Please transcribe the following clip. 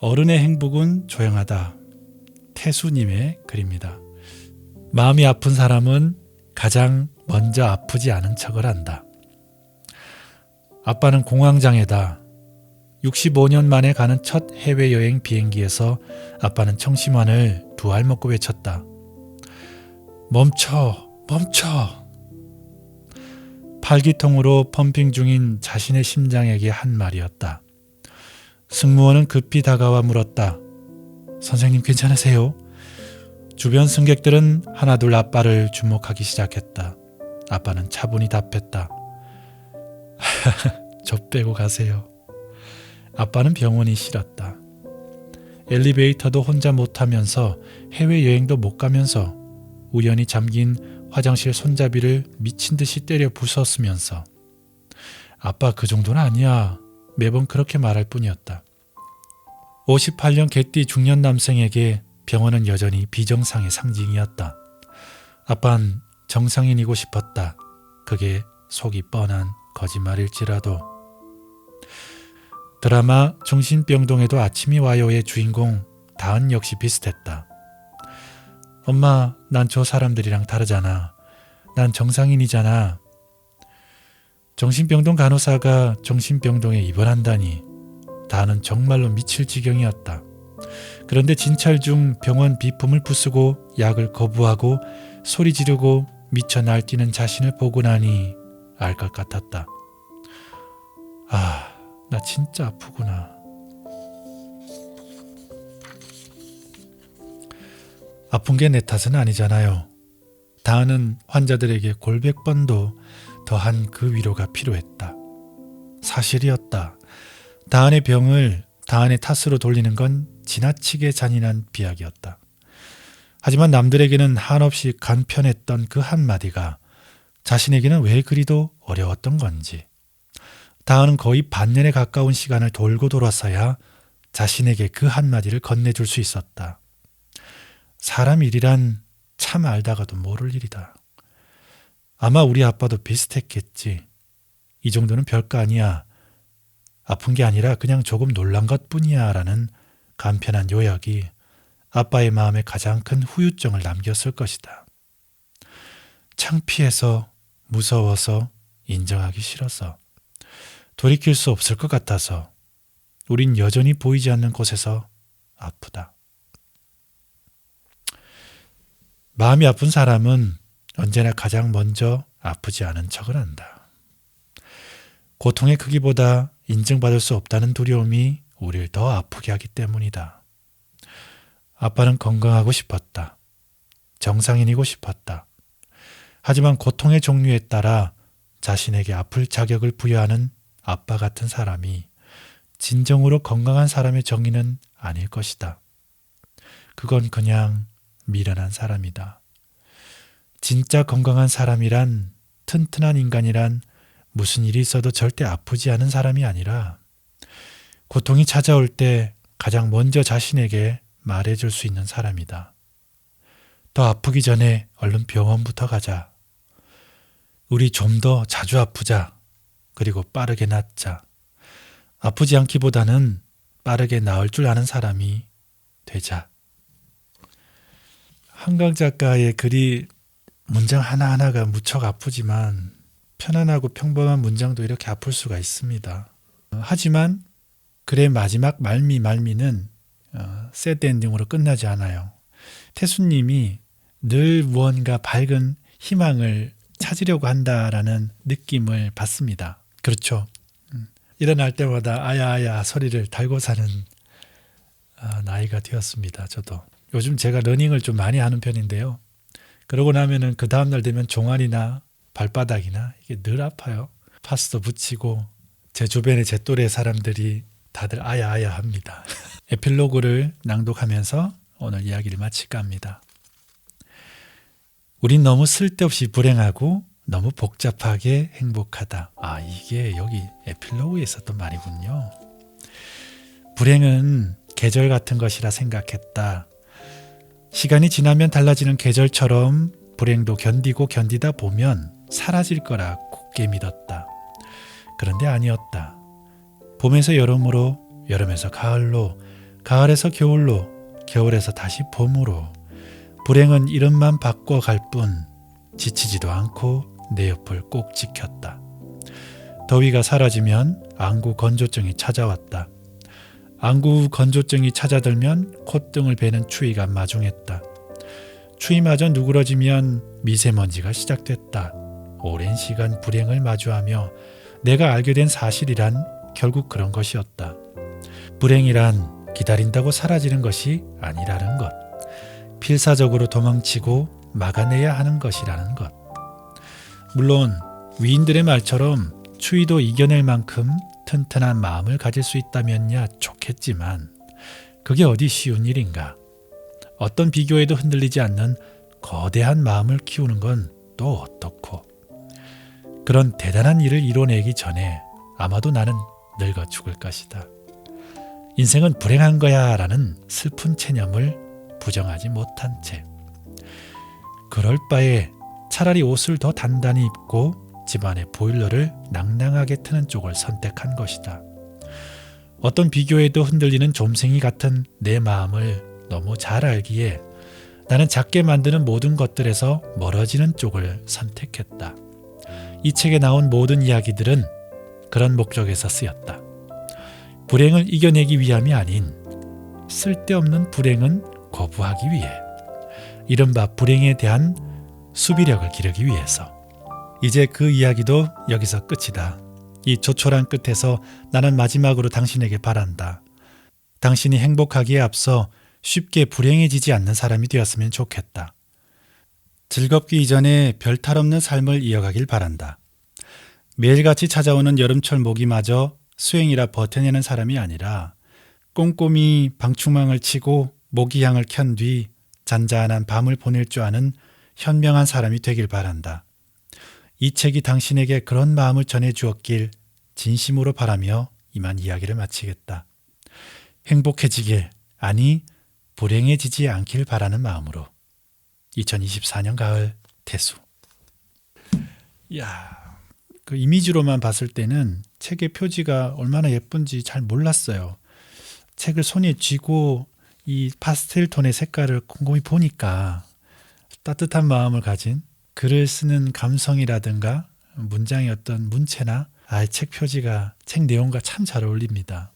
어른의 행복은 조용하다. 태수님의 글입니다. 마음이 아픈 사람은 가장 먼저 아프지 않은 척을 한다. 아빠는 공황장애다. 65년 만에 가는 첫 해외여행 비행기에서 아빠는 청심환을 2알 먹고 외쳤다. 멈춰, 멈춰. 팔기통으로 펌핑 중인 자신의 심장에게 한 말이었다. 승무원은 급히 다가와 물었다. 선생님 괜찮으세요? 주변 승객들은 하나둘 아빠를 주목하기 시작했다. 아빠는 차분히 답했다. 저 빼고 가세요. 아빠는 병원이 싫었다. 엘리베이터도 혼자 못 타면서 해외여행도 못 가면서 우연히 잠긴 화장실 손잡이를 미친 듯이 때려 부쉈으면서 아빠 그 정도는 아니야. 매번 그렇게 말할 뿐이었다. 58년 개띠 중년 남성에게 병원은 여전히 비정상의 상징이었다. 아빠는 정상인이고 싶었다. 그게 속이 뻔한 거짓말일지라도. 드라마 정신병동에도 아침이 와요의 주인공 다은 역시 비슷했다. 엄마, 난 저 사람들이랑 다르잖아. 난 정상인이잖아. 정신병동 간호사가 정신병동에 입원한다니. 다은은 정말로 미칠 지경이었다. 그런데 진찰 중 병원 비품을 부수고 약을 거부하고 소리 지르고 미쳐 날뛰는 자신을 보고 나니 알 것 같았다. 아, 나 진짜 아프구나. 아픈 게 내 탓은 아니잖아요. 다은은 환자들에게 골백 번도 더한 그 위로가 필요했다. 사실이었다. 다은의 병을 다은의 탓으로 돌리는 건 지나치게 잔인한 비약이었다. 하지만 남들에게는 한없이 간편했던 그 한마디가 자신에게는 왜 그리도 어려웠던 건지. 다은은 거의 반년에 가까운 시간을 돌고 돌아서야 자신에게 그 한마디를 건네줄 수 있었다. 사람 일이란 참 알다가도 모를 일이다. 아마 우리 아빠도 비슷했겠지. 이 정도는 별거 아니야. 아픈 게 아니라 그냥 조금 놀란 것뿐이야 라는 간편한 요약이 아빠의 마음에 가장 큰 후유증을 남겼을 것이다. 창피해서, 무서워서, 인정하기 싫어서, 돌이킬 수 없을 것 같아서 우린 여전히 보이지 않는 곳에서 아프다. 마음이 아픈 사람은 언제나 가장 먼저 아프지 않은 척을 한다. 고통의 크기보다 인정받을 수 없다는 두려움이 우리를 더 아프게 하기 때문이다. 아빠는 건강하고 싶었다. 정상인이고 싶었다. 하지만 고통의 종류에 따라 자신에게 아플 자격을 부여하는 아빠 같은 사람이 진정으로 건강한 사람의 정의는 아닐 것이다. 그건 그냥 미련한 사람이다. 진짜 건강한 사람이란, 튼튼한 인간이란 무슨 일이 있어도 절대 아프지 않은 사람이 아니라 고통이 찾아올 때 가장 먼저 자신에게 말해줄 수 있는 사람이다. 더 아프기 전에 얼른 병원부터 가자. 우리 좀 더 자주 아프자. 그리고 빠르게 낫자. 아프지 않기보다는 빠르게 나을 줄 아는 사람이 되자. 한강 작가의 글이 문장 하나하나가 무척 아프지만 편안하고 평범한 문장도 이렇게 아플 수가 있습니다. 하지만 글의 마지막 말미는 새드 엔딩으로 끝나지 않아요. 태수님이 늘 무언가 밝은 희망을 찾으려고 한다라는 느낌을 받습니다. 그렇죠. 일어날 때마다 아야아야 소리를 달고 사는 나이가 되었습니다. 저도. 요즘 제가 러닝을 좀 많이 하는 편인데요. 그러고 나면은 그 다음날 되면 종아리나 발바닥이나 이게 늘 아파요. 파스도 붙이고 제 주변에 제 또래 사람들이 다들 아야아야 합니다. 에필로그를 낭독하면서 오늘 이야기를 마칠까 합니다. 우린 너무 쓸데없이 불행하고 너무 복잡하게 행복하다. 이게 여기 에필로그에 있었던 말이군요. 불행은 계절 같은 것이라 생각했다. 시간이 지나면 달라지는 계절처럼 불행도 견디고 견디다 보면 사라질 거라 굳게 믿었다. 그런데 아니었다. 봄에서 여름으로, 여름에서 가을로, 가을에서 겨울로, 겨울에서 다시 봄으로 불행은 이름만 바꿔갈 뿐 지치지도 않고 내 옆을 꼭 지켰다. 더위가 사라지면 안구 건조증이 찾아왔다. 안구 건조증이 찾아들면 콧등을 베는 추위가 마중했다. 추위마저 누그러지면 미세먼지가 시작됐다. 오랜 시간 불행을 마주하며 내가 알게 된 사실이란 결국 그런 것이었다. 불행이란 기다린다고 사라지는 것이 아니라는 것. 필사적으로 도망치고 막아내야 하는 것이라는 것. 물론 위인들의 말처럼 추위도 이겨낼 만큼 튼튼한 마음을 가질 수 있다면야 좋겠지만 그게 어디 쉬운 일인가. 어떤 비교에도 흔들리지 않는 거대한 마음을 키우는 건 또 어떻고. 그런 대단한 일을 이뤄내기 전에 아마도 나는 늙어 죽을 것이다. 인생은 불행한 거야 라는 슬픈 체념을 부정하지 못한 채. 그럴 바에 차라리 옷을 더 단단히 입고 집안의 보일러를 낭낭하게 트는 쪽을 선택한 것이다. 어떤 비교에도 흔들리는 좀생이 같은 내 마음을 너무 잘 알기에 나는 작게 만드는 모든 것들에서 멀어지는 쪽을 선택했다. 이 책에 나온 모든 이야기들은 그런 목적에서 쓰였다. 불행을 이겨내기 위함이 아닌 쓸데없는 불행은 거부하기 위해, 이른바 불행에 대한 수비력을 기르기 위해서. 이제 그 이야기도 여기서 끝이다. 이 조촐한 끝에서 나는 마지막으로 당신에게 바란다. 당신이 행복하기에 앞서 쉽게 불행해지지 않는 사람이 되었으면 좋겠다. 즐겁기 이전에 별탈 없는 삶을 이어가길 바란다. 매일같이 찾아오는 여름철 모기마저 수행이라 버텨내는 사람이 아니라 꼼꼼히 방충망을 치고 모기향을 켠 뒤 잔잔한 밤을 보낼 줄 아는 현명한 사람이 되길 바란다. 이 책이 당신에게 그런 마음을 전해주었길 진심으로 바라며 이만 이야기를 마치겠다. 행복해지길, 아니 불행해지지 않길 바라는 마음으로. 2024년 가을 태수. 그 이미지로만 봤을 때는 책의 표지가 얼마나 예쁜지 잘 몰랐어요. 책을 손에 쥐고 이 파스텔 톤의 색깔을 곰곰이 보니까 따뜻한 마음을 가진, 글을 쓰는 감성이라든가 문장의 어떤 문체나 책 표지가 책 내용과 참 잘 어울립니다.